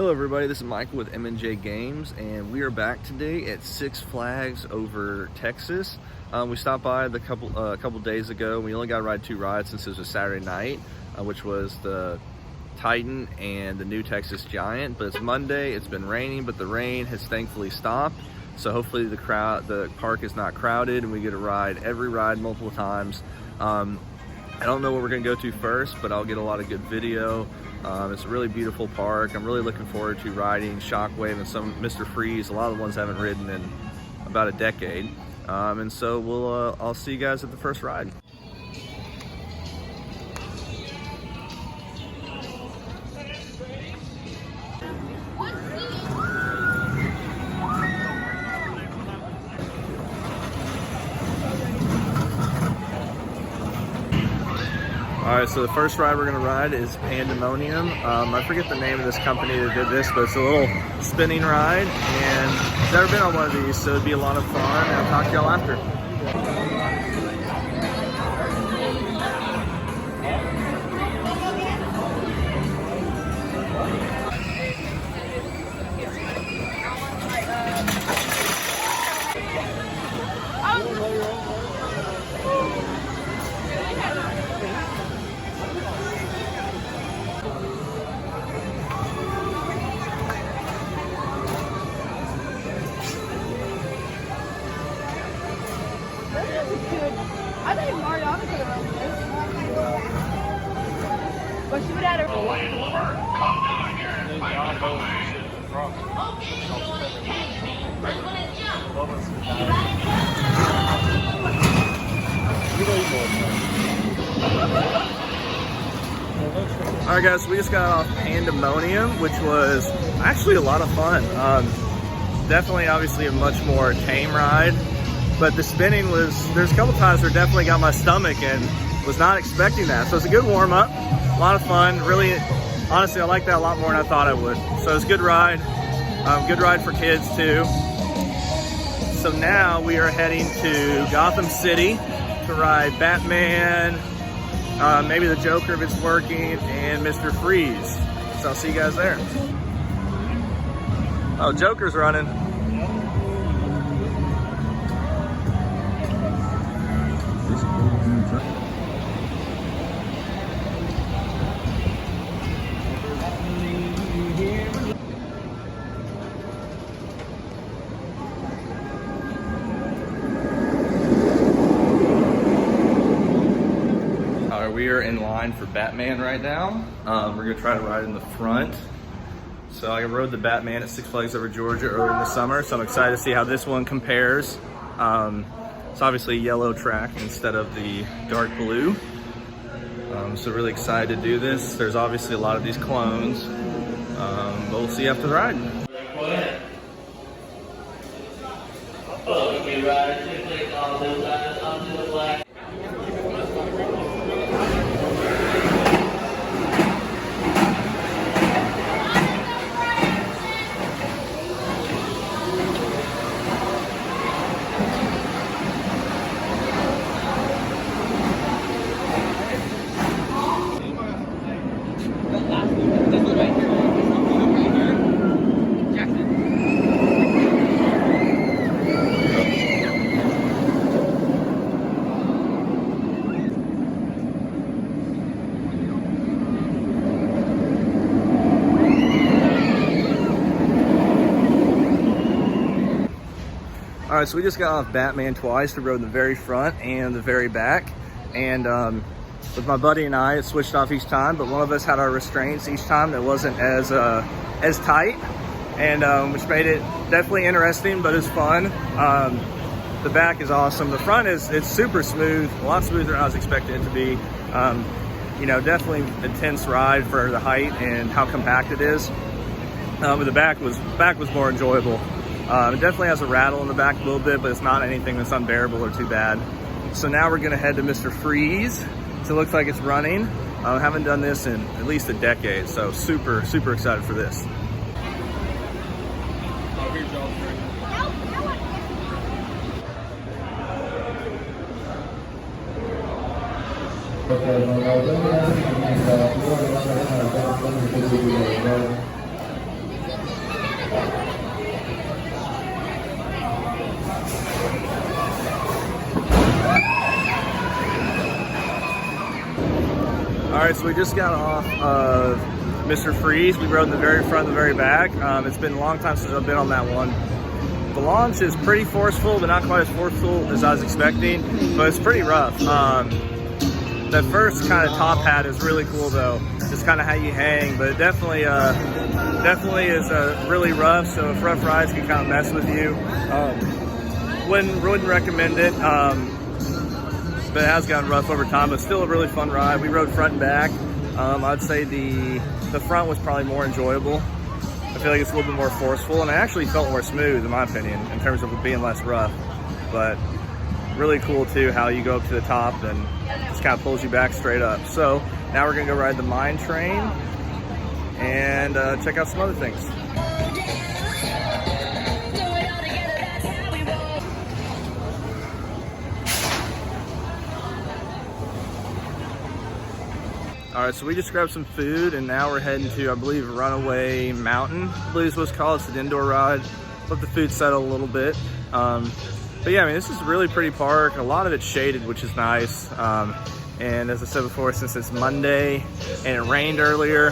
Hello everybody, this is Michael with M&J Games, and we are back today at Six Flags over Texas. We stopped by a couple days ago. We only got to ride 2 rides since it was a Saturday night, which was the Titan and the new Texas Giant. But it's Monday, it's been raining, but the rain has thankfully stopped. So hopefully the park is not crowded and we get to ride every ride multiple times. I don't know what we're gonna go to first, but I'll get a lot of good video. It's a really beautiful park. I'm really looking forward to riding Shockwave and some Mr. Freeze. A lot of the ones I haven't ridden in about a decade. And so I'll see you guys at the first ride. Alright, so the first ride we're going to ride is Pandemonium. I forget the name of this company that did this, but it's a little spinning ride, and I've never been on one of these, so it'd be a lot of fun, and I'll talk to y'all after. I think Mariana could have run this. But she would have had her. Alright guys, so we just got off Pandemonium, which was actually a lot of fun. Definitely obviously a much more tame ride. But the spinning there's a couple times where it definitely got my stomach and was not expecting that. So it's a good warm up, a lot of fun. Really, honestly, I like that a lot more than I thought I would. So it's a good ride for kids too. So now we are heading to Gotham City to ride Batman, maybe the Joker if it's working, and Mr. Freeze. So I'll see you guys there. Oh, Joker's running. We are in line for Batman right now. We're gonna try to ride in the front. So I rode the Batman at Six Flags over Georgia earlier in the summer, so I'm excited to see how this one compares. It's obviously a yellow track instead of the dark blue. So really excited to do this. There's obviously a lot of these clones, but we'll see after the ride. All right, so we just got off Batman twice. We rode in the very front and the very back. And with my buddy and I, it switched off each time, but one of us had our restraints each time that wasn't as tight, and which made it definitely interesting, but it's fun. The back is awesome. The front it's super smooth, a lot smoother than I was expecting it to be. You know, definitely an intense ride for the height and how compact it is. But the back was more enjoyable. It definitely has a rattle in the back a little bit, but it's not anything that's unbearable or too bad. So now we're gonna head to Mr. Freeze. So it looks like it's running. I haven't done this in at least a decade, so super excited for this. right, so we just got off of Mr. Freeze. We rode in the very front and the very back. It's been a long time since I've been on that one. The launch is pretty forceful, but not quite as forceful as I was expecting, but it's pretty rough. That first kind of top hat is really cool though, just kind of how you hang, but it definitely is really rough, so if rough rides can kind of mess with you, wouldn't recommend it, but it has gotten rough over time, but still a really fun ride. We rode front and back. I'd say the front was probably more enjoyable. I feel like it's a little bit more forceful, and it actually felt more smooth in my opinion in terms of it being less rough, but really cool too how you go up to the top and just kind of pulls you back straight up. So now we're gonna go ride the mine train and check out some other things. All right, so we just grabbed some food and now we're heading to, I believe, Runaway Mountain, I believe is what it's called. It's an indoor ride. Let the food settle a little bit. But yeah, I mean, this is a really pretty park. A lot of it's shaded, which is nice. And as I said before, since it's Monday and it rained earlier,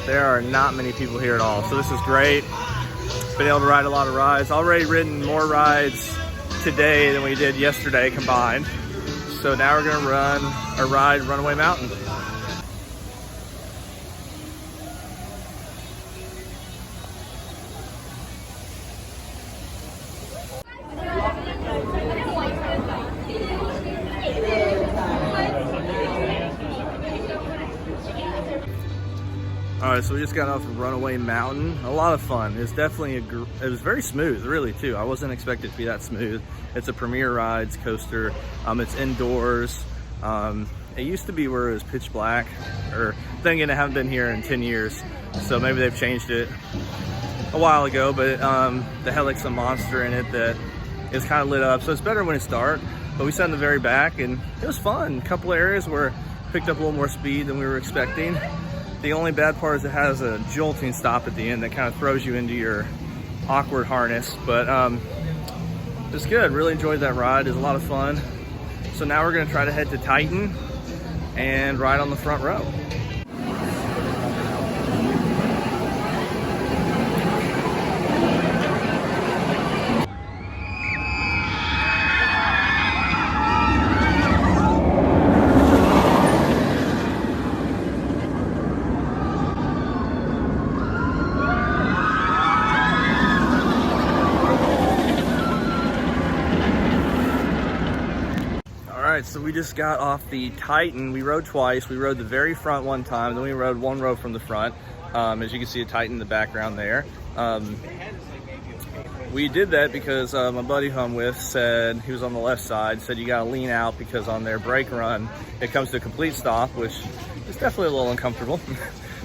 there are not many people here at all. So this is great. Been able to ride a lot of rides. Already ridden more rides today than we did yesterday combined. So now we're gonna ride Runaway Mountain. All right, so we just got off of Runaway Mountain. A lot of fun. It's definitely it was very smooth, really, too. I wasn't expecting it to be that smooth. It's a Premier Rides coaster. It's indoors. It used to be where it was pitch black, or then again, I haven't been here in 10 years, so maybe they've changed it a while ago, but they had like some monster in it that is kind of lit up, so it's better when it's dark. But we sat in the very back, and it was fun. A couple areas where it picked up a little more speed than we were expecting. The only bad part is it has a jolting stop at the end that kind of throws you into your awkward harness, but it's good. Really enjoyed that ride. It was a lot of fun. So now we're gonna try to head to Titan and ride on the front row. Alright, so we just got off the Titan. We rode twice. We rode the very front one time, then we rode one row from the front. As you can see, a Titan in the background there. We did that because my buddy who I'm with said, he was on the left side, said you gotta lean out because on their brake run, it comes to a complete stop, which is definitely a little uncomfortable.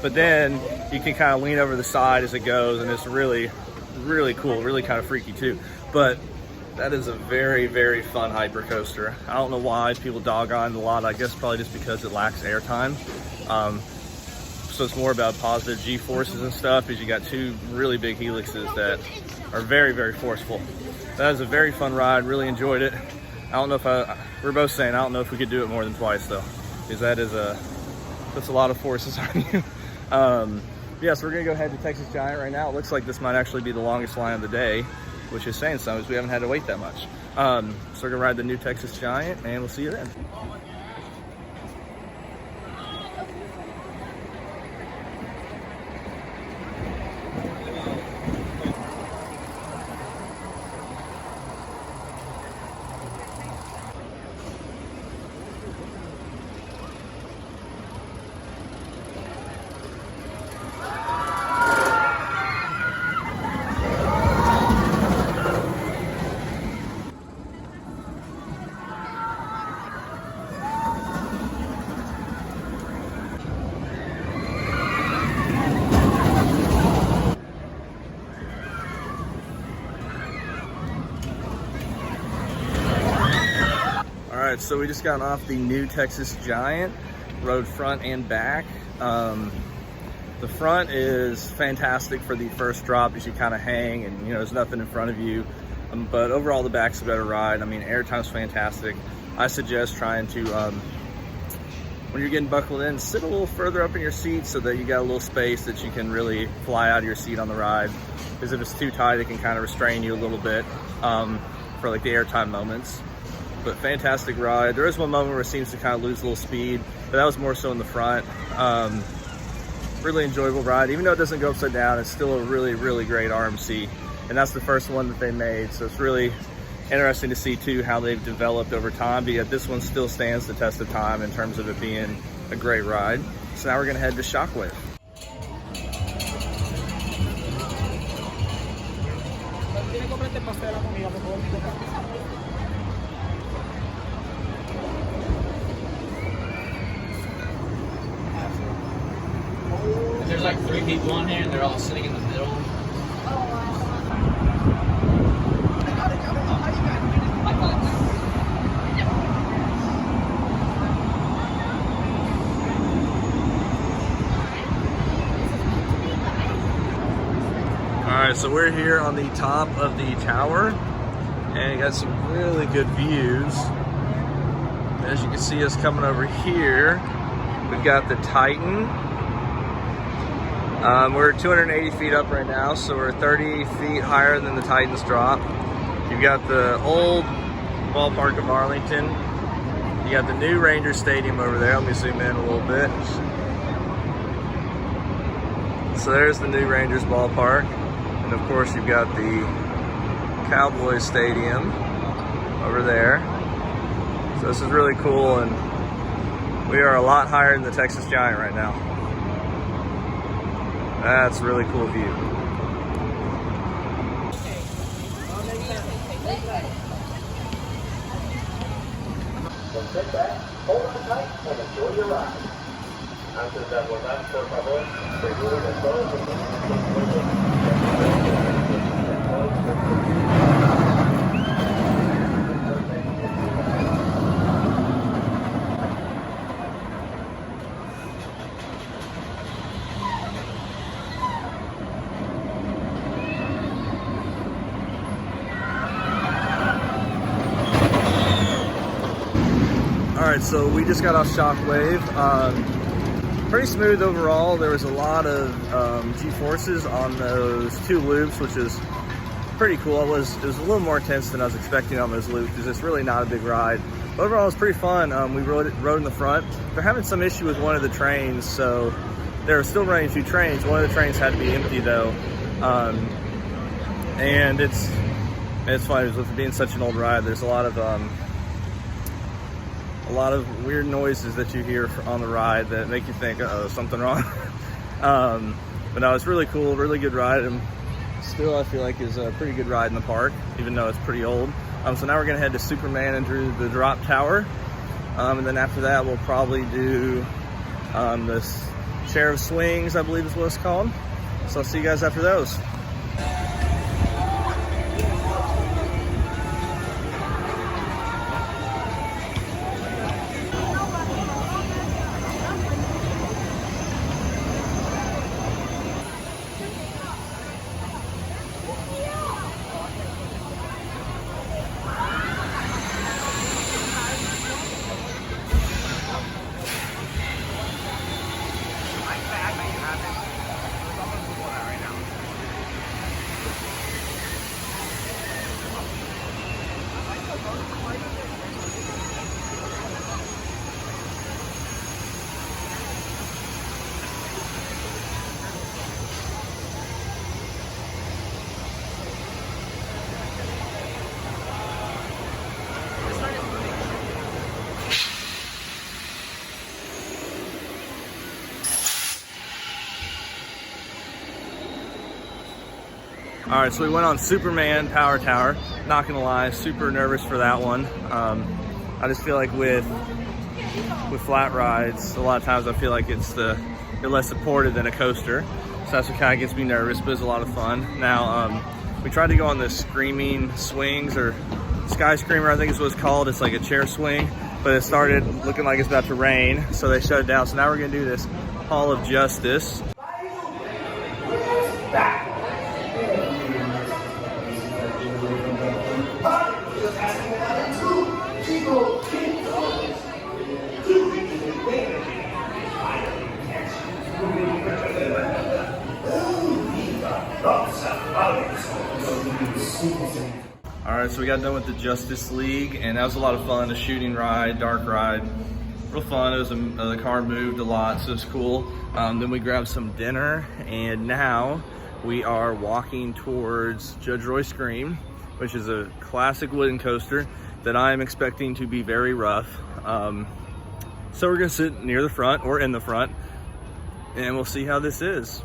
But then you can kind of lean over the side as it goes, and it's really, really cool, really kind of freaky too. But that is a very, very fun hyper coaster. I don't know why people dog on it a lot. I guess probably just because it lacks airtime. So it's more about positive G-forces and stuff, because you got two really big helixes that are very, very forceful. That was a very fun ride. Really enjoyed it. I don't know if we're both saying I don't know if we could do it more than twice though, because that's a lot of forces on you. Yeah, so we're gonna go ahead to Texas Giant right now. It looks like this might actually be the longest line of the day, which is saying something, because we haven't had to wait that much. So we're gonna ride the new Texas Giant, and we'll see you then. Alright, so we just got off the new Texas Giant, rode front and back. The front is fantastic for the first drop as you kind of hang and there's nothing in front of you. But overall the back's a better ride. I mean, airtime's fantastic. I suggest trying to, when you're getting buckled in, sit a little further up in your seat so that you got a little space that you can really fly out of your seat on the ride. Because if it's too tight, it can kind of restrain you a little bit for like the airtime moments. But fantastic ride. There is one moment where it seems to kind of lose a little speed, but that was more so in the front. Really enjoyable ride. Even though it doesn't go upside down, it's still a really, really great RMC. And that's the first one that they made. So it's really interesting to see too how they've developed over time, but yet this one still stands the test of time in terms of it being a great ride. So now we're gonna head to Shockwave. There's like 3 people on here and they're all sitting in the middle. All right, so we're here on the top of the tower and you got some really good views. As you can see us coming over here, we've got the Titan. We're 280 feet up right now, so we're 30 feet higher than the Titan's drop. You've got the old ballpark of Arlington. You got the new Ranger Stadium over there. Let me zoom in a little bit. So there's the new Rangers ballpark. And of course you've got the Cowboys Stadium over there. So this is really cool, and we are a lot higher than the Texas Giant right now. That's a really cool view. Then sit back, hold on tight, and enjoy your ride. Antes de abordar, por favor, seguro de todos los All right, so we just got off Shockwave. Pretty smooth overall. There was a lot of G-forces on those 2 loops, which is pretty cool. It was a little more intense than I was expecting on those loops because it's really not a big ride. But overall, it was pretty fun. We rode in the front. They're having some issue with one of the trains, so they were still running 2 trains. One of the trains had to be empty though, and it's funny with it being such an old ride. There's a lot of weird noises that you hear on the ride that make you think, uh-oh, something wrong. But no, it's really cool, really good ride, and still I feel like is a pretty good ride in the park, even though it's pretty old. So now we're gonna head to Superman and do the drop tower. And then after that, we'll probably do this chair of swings, I believe is what it's called. So I'll see you guys after those. All right, so we went on Superman Power Tower. Not gonna lie, super nervous for that one. I just feel like with flat rides, a lot of times I feel like they're less supported than a coaster. So that's what kind of gets me nervous, but it's a lot of fun. Now, we tried to go on the Screaming Swings, or Sky Screamer, I think is what it's called. It's like a chair swing, but it started looking like it's about to rain, so they shut it down. So now we're gonna do this Hall of Justice. All right, so we got done with the Justice League, and that was a lot of fun. A shooting ride, dark ride, real fun. It was the car moved a lot, so it was cool. Then we grabbed some dinner, and now we are walking towards Judge Roy Scream, which is a classic wooden coaster that I am expecting to be very rough. So we're gonna sit near the front or in the front, and we'll see how this is.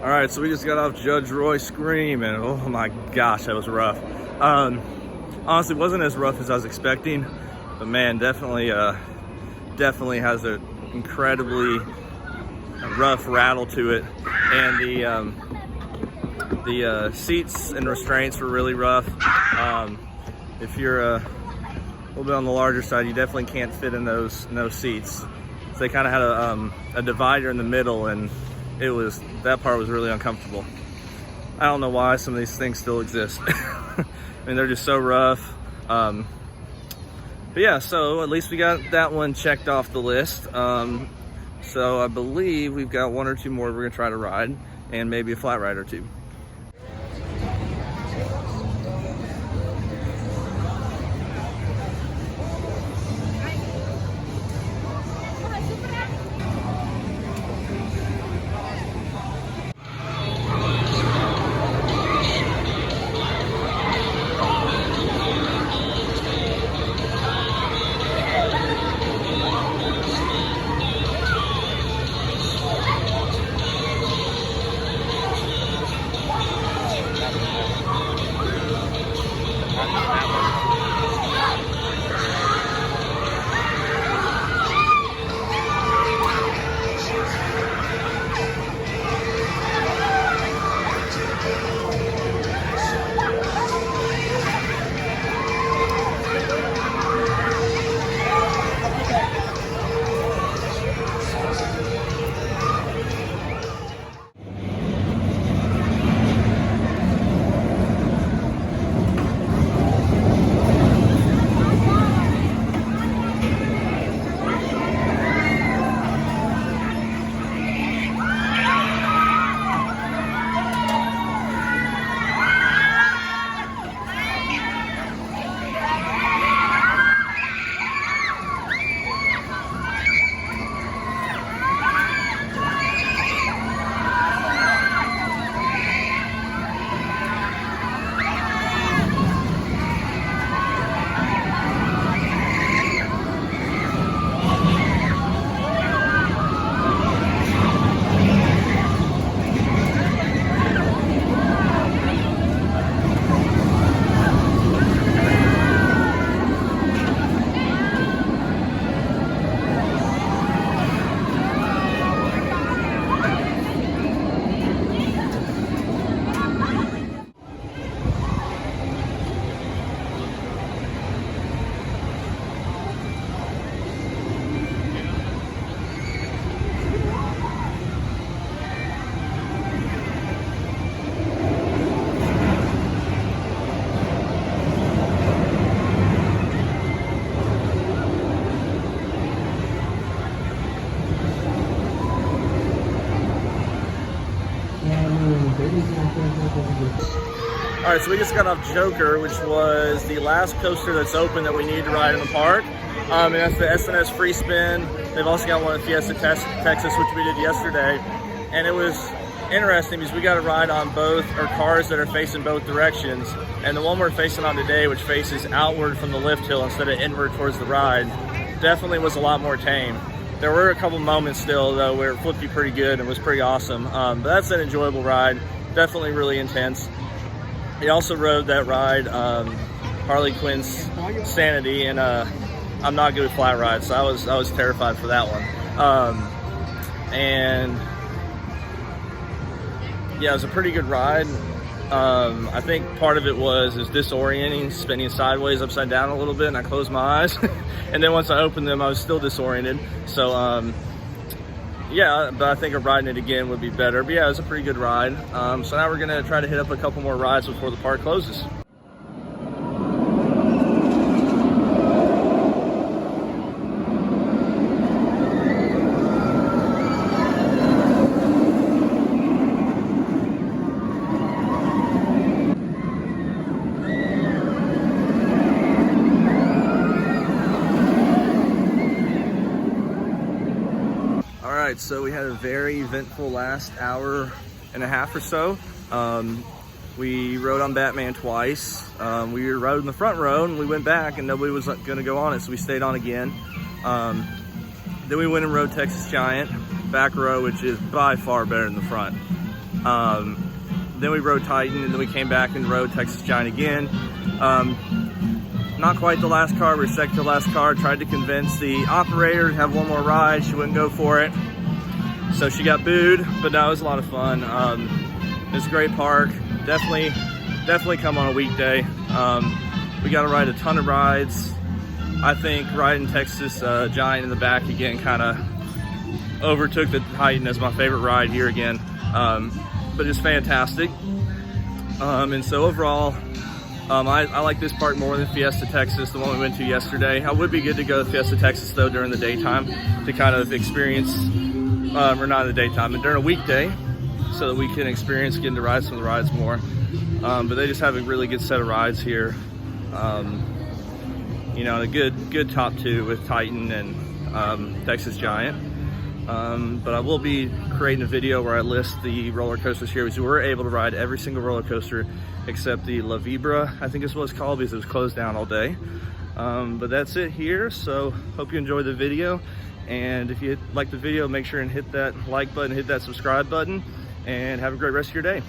All right, so we just got off Judge Roy Scream, and oh my gosh, that was rough. Honestly, wasn't as rough as I was expecting, but man, definitely has an incredibly rough rattle to it, and the seats and restraints were really rough. If you're a little bit on the larger side, you definitely can't fit in those seats. So they kind of had a divider in the middle, and that part was really uncomfortable. I don't know why some of these things still exist. I mean, they're just so rough. But yeah, so at least we got that one checked off the list. So I believe we've got one or two more we're gonna try to ride, and maybe a flat ride or two. All right, so we just got off Joker, which was the last coaster that's open that we need to ride in the park. And that's the SNS Free Spin. They've also got one at Fiesta Texas, which we did yesterday. And it was interesting because we got to ride on both, or cars that are facing both directions. And the one we're facing on today, which faces outward from the lift hill instead of inward towards the ride, definitely was a lot more tame. There were a couple moments still, though, where it flipped you pretty good and was pretty awesome. But that's an enjoyable ride. Definitely really intense. He also rode that ride, Harley Quinn's Sanity, and I'm not good at flat rides, so I was terrified for that one. And yeah, it was a pretty good ride. I think part of it was disorienting, spinning sideways, upside down a little bit, and I closed my eyes. And then once I opened them, I was still disoriented. So yeah, but I think riding it again would be better. But yeah, it was a pretty good ride. So now we're gonna try to hit up a couple more rides before the park closes. Alright, so we had a very eventful last hour and a half or so. We rode on Batman twice. We rode in the front row and we went back and nobody was going to go on it, so we stayed on again. Then we went and rode Texas Giant, back row, which is by far better than the front. Then we rode Titan, and then we came back and rode Texas Giant again. Not quite the last car, we were second to last car. Tried to convince the operator to have one more ride. She wouldn't go for it. So she got booed, but that was a lot of fun. It's a great park. Definitely come on a weekday. We got to ride a ton of rides. I think riding Texas Giant in the back again kind of overtook the Titan as my favorite ride here again. But it's fantastic. And so overall, I like this park more than Fiesta Texas, the one we went to yesterday. I would be good to go to Fiesta Texas though during the daytime to kind of experience, or not in the daytime, but during a weekday, so that we can experience getting to ride some of the rides more. But they just have a really good set of rides here. You know, a good top two with Titan and Texas Giant. But I will be creating a video where I list the roller coasters here, because we were able to ride every single roller coaster except the La Vibra, I think is what it's called, because it was closed down all day. But that's it here, so hope you enjoyed the video. And if you like the video, make sure and hit that like button, hit that subscribe button, and have a great rest of your day.